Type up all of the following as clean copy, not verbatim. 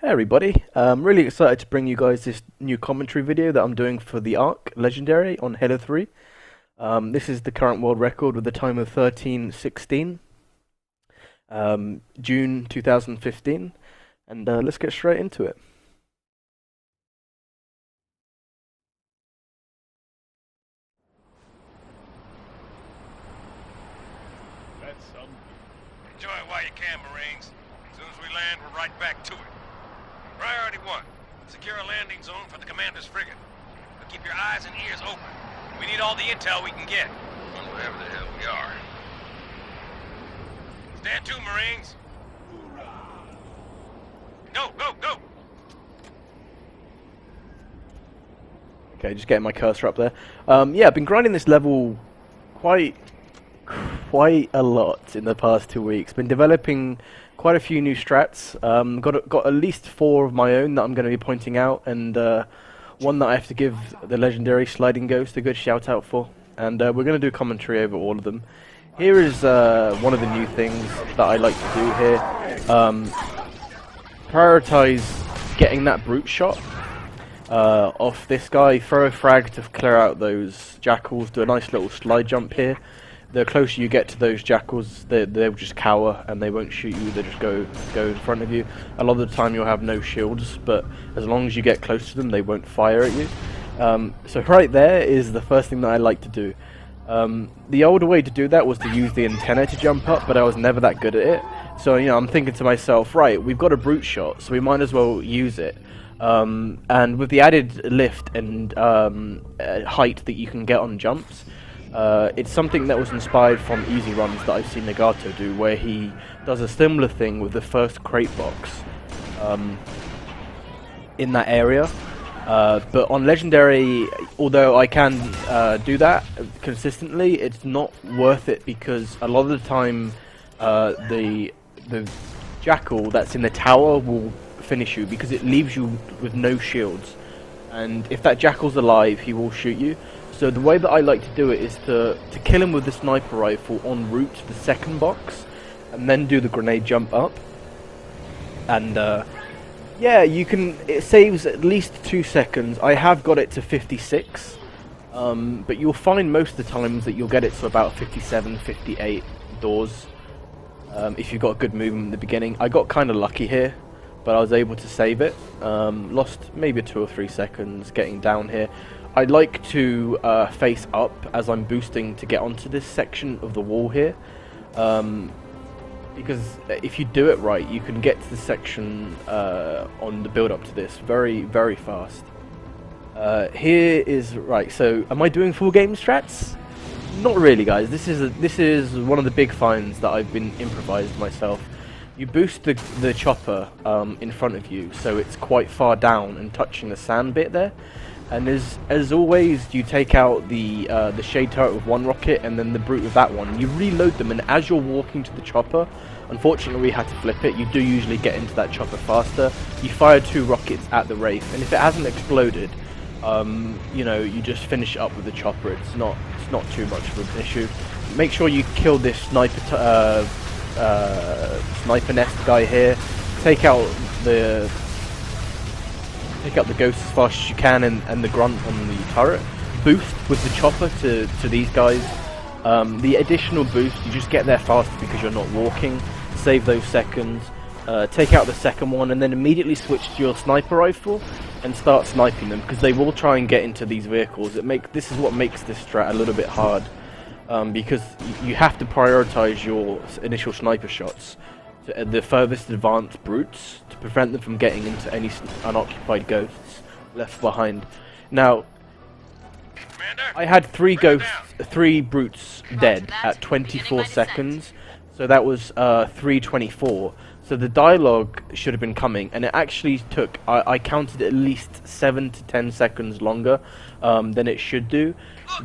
Hey everybody, I'm really excited to bring you guys this new commentary video that I'm doing for the Ark Legendary on Halo 3. This is the current world record with the time of 13:16, June 2015, and let's get straight into it. That's some. Enjoy it while you can, Marines. As soon as we land, we're right back to it. Priority 1. Secure a landing zone for the commander's frigate. But keep your eyes and ears open. We need all the intel we can get. On wherever the hell we are. Stand to, Marines. Go, go, go! Okay, just getting my cursor up there. Yeah, I've been grinding this level quite a lot in the past 2 weeks. Been developing quite a few new strats. Got at least 4 of my own that I'm going to be pointing out, and one that I have to give the legendary Sliding Ghost a good shout out for. And we're going to do commentary over all of them. Here is one of the new things that I like to do here. Prioritize getting that brute shot off this guy. Throw a frag to clear out those jackals. Do a nice little slide jump here. The closer you get to those jackals, they'll just cower and they won't shoot you. They just go in front of you. A lot of the time you'll have no shields, but as long as you get close to them, they won't fire at you. So right there is the first thing that I like to do. The older way to do that was to use the antenna to jump up, but I was never that good at it. So I'm thinking to myself, right, we've got a brute shot, so we might as well use it. And with the added lift and height that you can get on jumps, it's something that was inspired from easy runs that I've seen Nagato do, where he does a similar thing with the first crate box in that area. But on Legendary, although I can do that consistently, it's not worth it because a lot of the time the jackal that's in the tower will finish you because it leaves you with no shields. And if that jackal's alive, he will shoot you. So the way that I like to do it is to kill him with the sniper rifle en route to the second box, and then do the grenade jump up. And yeah, it saves at least 2 seconds. I have got it to 56, but you'll find most of the times that you'll get it to about 57, 58 doors if you've got good movement in the beginning. I got kind of lucky here, but I was able to save it. Lost maybe 2 or 3 seconds getting down here. I like to face up as I'm boosting to get onto this section of the wall here, because if you do it right, you can get to the section on the build up to this very, very fast. Here is right. So, am I doing full game strats? Not really, guys. This is one of the big finds that I've been improvised myself. You boost the chopper in front of you, so it's quite far down and touching the sand bit there. And as always, you take out the shade turret with one rocket and then the brute with that one. You reload them, and as you're walking to the chopper, unfortunately we had to flip it. You do usually get into that chopper faster. You fire 2 rockets at the Wraith, and if it hasn't exploded, you just finish it up with the chopper. It's not too much of an issue. Make sure you kill this sniper nest guy here. Take out the ghost as fast as you can, and the grunt on the turret. Boost with the chopper to these guys. The additional boost, you just get there faster because you're not walking. Save those seconds. Take out the second one, and then immediately switch to your sniper rifle and start sniping them, because they will try and get into these vehicles. This is what makes this strat a little bit hard, because you have to prioritize your initial sniper shots to the furthest advanced brutes to prevent them from getting into any unoccupied ghosts left behind. Now, Commander, I had 3 brutes dead at 24 seconds, so that was 3:24. So the dialogue should have been coming, and it actually took, I counted at least 7 to 10 seconds longer than it should do.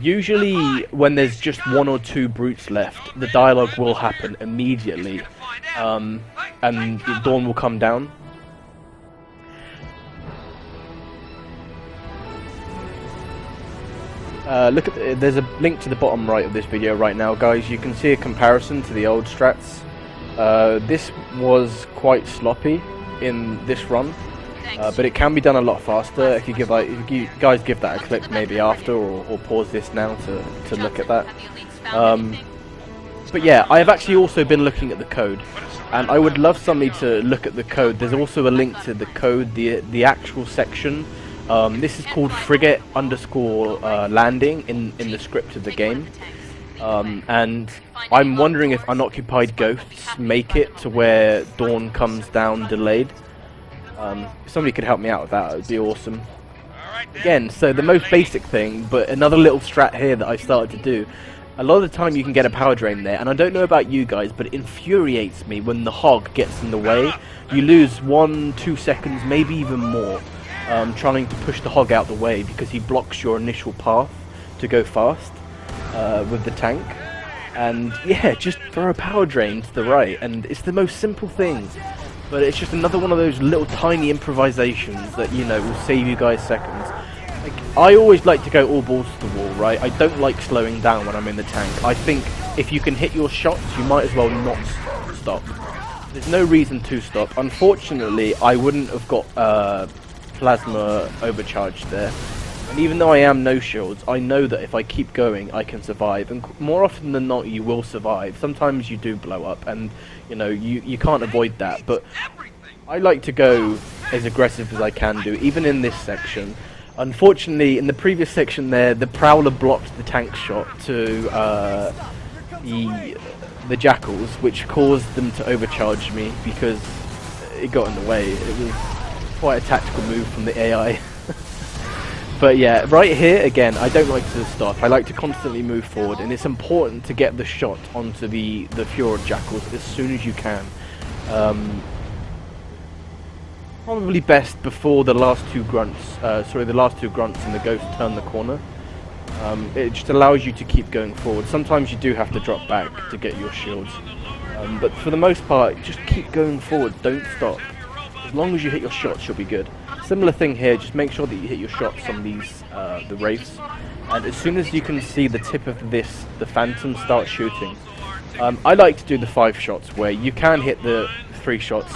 Usually when there's just 1 or 2 brutes left, the dialogue will happen immediately, and the dawn will come down. There's a link to the bottom right of this video right now, guys. You can see a comparison to the old strats. This was quite sloppy. in this run, but it can be done a lot faster. If you guys give that a click maybe after, or pause this now to look at that. But yeah, I have actually also been looking at the code, and I would love somebody to look at the code. There's also a link to the code, the actual section. This is called Frigate Landing in the script of the game. And I'm wondering if unoccupied ghosts make it to where dawn comes down delayed. If somebody could help me out with that, it would be awesome. Again, so the most basic thing, but another little strat here that I started to do. A lot of the time you can get a power drain there, and I don't know about you guys, but it infuriates me when the hog gets in the way. You lose 1-2 seconds, maybe even more, trying to push the hog out the way because he blocks your initial path to go fast with the tank. And yeah, just throw a power drain to the right, and it's the most simple thing, but it's just another one of those little tiny improvisations that, you know, will save you guys seconds. Like, I always like to go all balls to the wall, right? I don't like slowing down when I'm in the tank. I think if you can hit your shots, you might as well not stop. There's no reason to stop. Unfortunately, I wouldn't have got plasma overcharged there. And even though I am no shields, I know that if I keep going, I can survive. And more often than not, you will survive. Sometimes you do blow up, and you know, you can't avoid that. But I like to go as aggressive as I can do, even in this section. Unfortunately, in the previous section there, the Prowler blocked the tank shot to the Jackals, which caused them to overcharge me because it got in the way. It was quite a tactical move from the AI. But yeah, right here, again, I don't like to stop. I like to constantly move forward, and it's important to get the shot onto the Fjord Jackals as soon as you can. Probably best before the last two grunts, the last two grunts and the ghost turn the corner. It just allows you to keep going forward. Sometimes you do have to drop back to get your shields, but for the most part, just keep going forward, don't stop. As long as you hit your shots, you'll be good. Similar thing here, just make sure that you hit your shots on these, the wraiths, and as soon as you can see the tip of this, the phantom start shooting. I like to do the 5 shots, where you can hit the 3 shots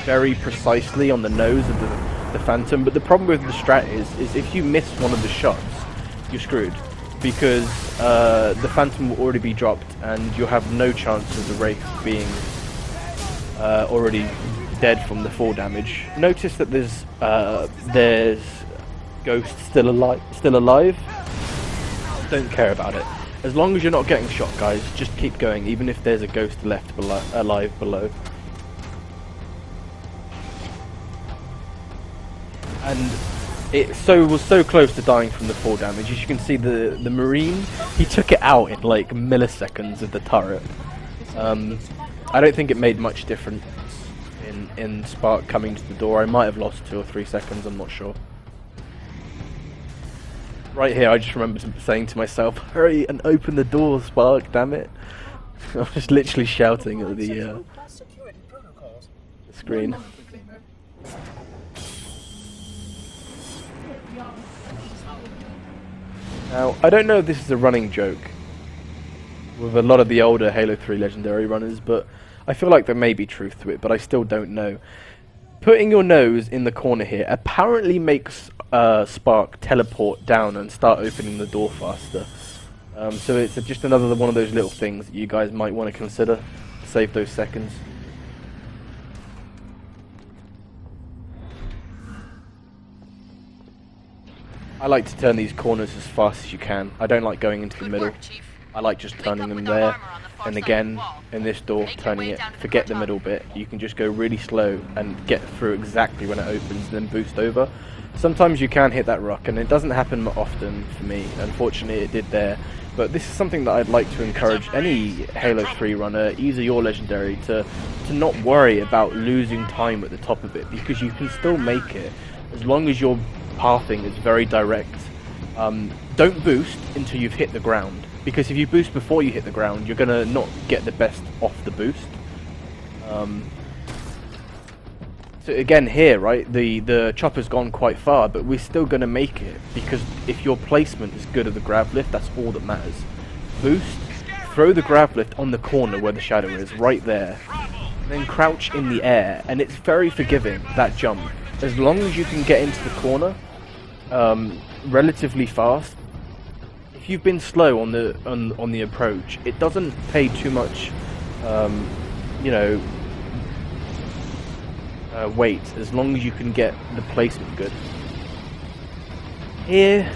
very precisely on the nose of the phantom, but the problem with the strat is if you miss one of the shots, you're screwed, because the phantom will already be dropped, and you'll have no chance of the wraith being already dead from the fall damage. Notice that there's ghost still alive. Don't care about it. As long as you're not getting shot, guys, just keep going, even if there's a ghost alive below. And it was so close to dying from the fall damage. As you can see, the Marine, he took it out in like milliseconds of the turret. I don't think it made much difference in Spark coming to the door. I might have lost 2 or 3 seconds, I'm not sure. Right here, I just remember saying to myself, hurry and open the door, Spark, damn it. I was just literally shouting at the screen. Now, I don't know if this is a running joke with a lot of the older Halo 3 Legendary runners, but I feel like there may be truth to it, but I still don't know. Putting your nose in the corner here apparently makes Spark teleport down and start opening the door faster. So it's just another one of those little things that you guys might want to consider to save those seconds. I like to turn these corners as fast as you can. I don't like going into the middle. I like just turning them there, and again, in this door, turning it. Forget the middle bit. You can just go really slow and get through exactly when it opens, and then boost over. Sometimes you can hit that rock, and it doesn't happen often for me. Unfortunately, it did there. But this is something that I'd like to encourage any Halo 3 runner, either or Legendary, to not worry about losing time at the top of it, because you can still make it, as long as your pathing is very direct. Don't boost until you've hit the ground, because if you boost before you hit the ground, you're gonna not get the best off the boost. So again here, right, the chopper's gone quite far, but we're still gonna make it, because if your placement is good at the grav lift, that's all that matters. Boost, throw the grav lift on the corner where the shadow is, right there, then crouch in the air, and it's very forgiving, that jump. As long as you can get into the corner relatively fast. If you've been slow on the approach, it doesn't pay too much, you know, weight, as long as you can get the placement good. Here,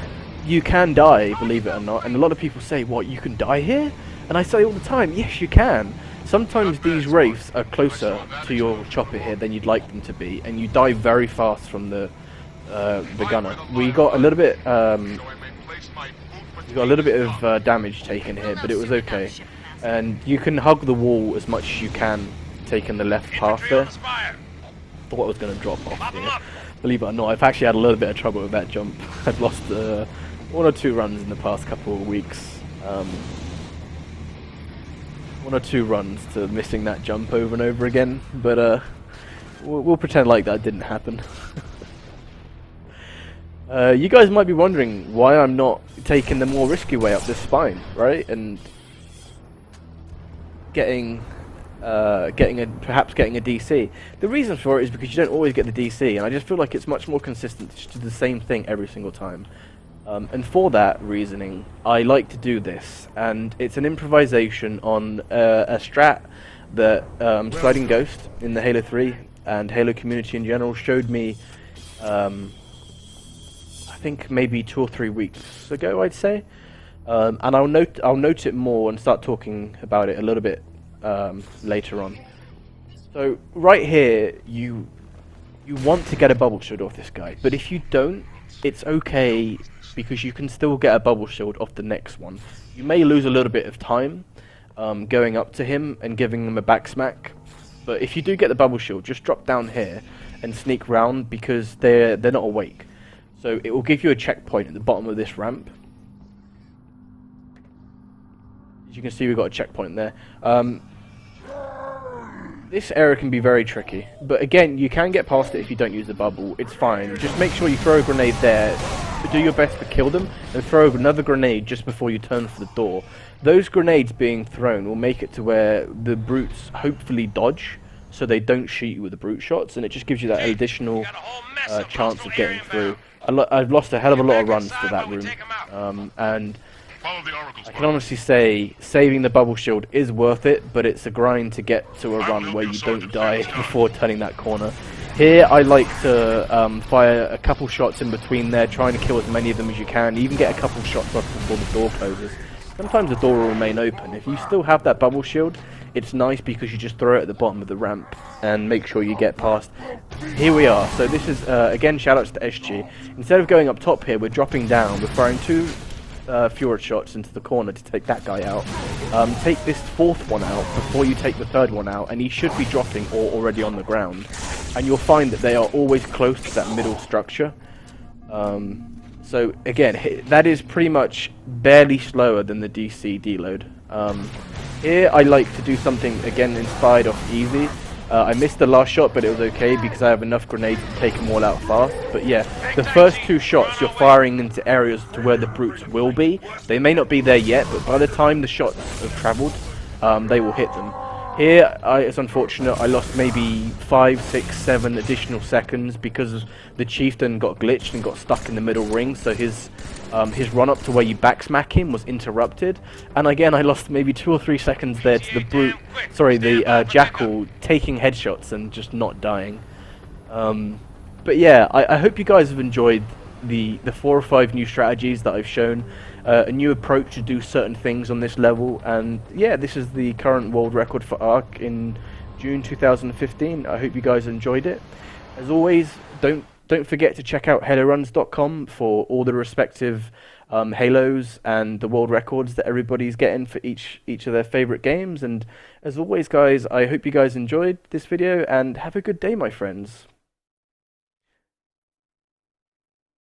you can die, believe it or not, and a lot of people say, what, you can die here? And I say all the time, yes you can. Sometimes these wraiths are closer to your chopper here than you'd like them to be, and you die very fast from the gunner. We got a little bit, of damage taken here, but it was okay. And you can hug the wall as much as you can, taking the left path there. Thought I was going to drop off here. Believe it or not, I've actually had a little bit of trouble with that jump. I've lost 1 or 2 runs in the past couple of weeks. 1 or 2 runs to missing that jump over and over again, but we'll pretend like that didn't happen. You guys might be wondering why I'm not taking the more risky way up this spine, right? And perhaps getting a DC. The reason for it is because you don't always get the DC, and I just feel like it's much more consistent to do the same thing every single time. And for that reasoning, I like to do this, and it's an improvisation on a strat that Sliding Ghost in the Halo 3 and Halo community in general showed me, I think maybe 2 or 3 weeks ago, I'd say. And I'll note it more and start talking about it a little bit later on. So right here, you want to get a bubble shield off this guy, but if you don't, it's okay, because you can still get a bubble shield off the next one. You may lose a little bit of time going up to him and giving him a back smack, but if you do get the bubble shield, just drop down here and sneak round, because they're not awake. So it will give you a checkpoint at the bottom of this ramp. As you can see, we've got a checkpoint there. This area can be very tricky, but again, you can get past it if you don't use the bubble. It's fine. Just make sure you throw a grenade there to do your best to kill them, and throw another grenade just before you turn for the door. Those grenades being thrown will make it to where the brutes hopefully dodge, so they don't shoot you with the brute shots, and it just gives you that additional chance of getting through. I've lost a hell of a lot of runs to that room, and I can honestly say saving the bubble shield is worth it, but it's a grind to get to a run where you don't die before turning that corner. Here I like to fire a couple shots in between there, trying to kill as many of them as you can, even get a couple shots off before the door closes. Sometimes the door will remain open. If you still have that bubble shield, it's nice because you just throw it at the bottom of the ramp and make sure you get past. Here we are. So this is, again, shoutouts to SG. Instead of going up top here, we're dropping down. We're firing 2 Fjord shots into the corner to take that guy out. Take this 4th one out before you take the 3rd one out, and he should be dropping or already on the ground. And you'll find that they are always close to that middle structure. So again, that is pretty much barely slower than the DC deload. Here I like to do something, again, inspired off easy. I missed the last shot, but it was okay because I have enough grenades to take them all out fast. But yeah, the first 2 shots you're firing into areas to where the brutes will be. They may not be there yet, but by the time the shots have travelled, they will hit them. Here, it's unfortunate, I lost maybe 5, 6, 7 additional seconds because the chieftain got glitched and got stuck in the middle ring, so his run up to where you backsmack him was interrupted. And again, I lost maybe 2 or 3 seconds there to the jackal taking headshots and just not dying. But yeah, I hope you guys have enjoyed the 4 or 5 new strategies that I've shown. A new approach to do certain things on this level, and yeah, this is the current world record for Ark in June 2015. I hope you guys enjoyed it. As always, don't forget to check out HaloRuns.com for all the respective Halos and the world records that everybody's getting for each of their favorite games. And as always, guys, I hope you guys enjoyed this video, and have a good day, my friends.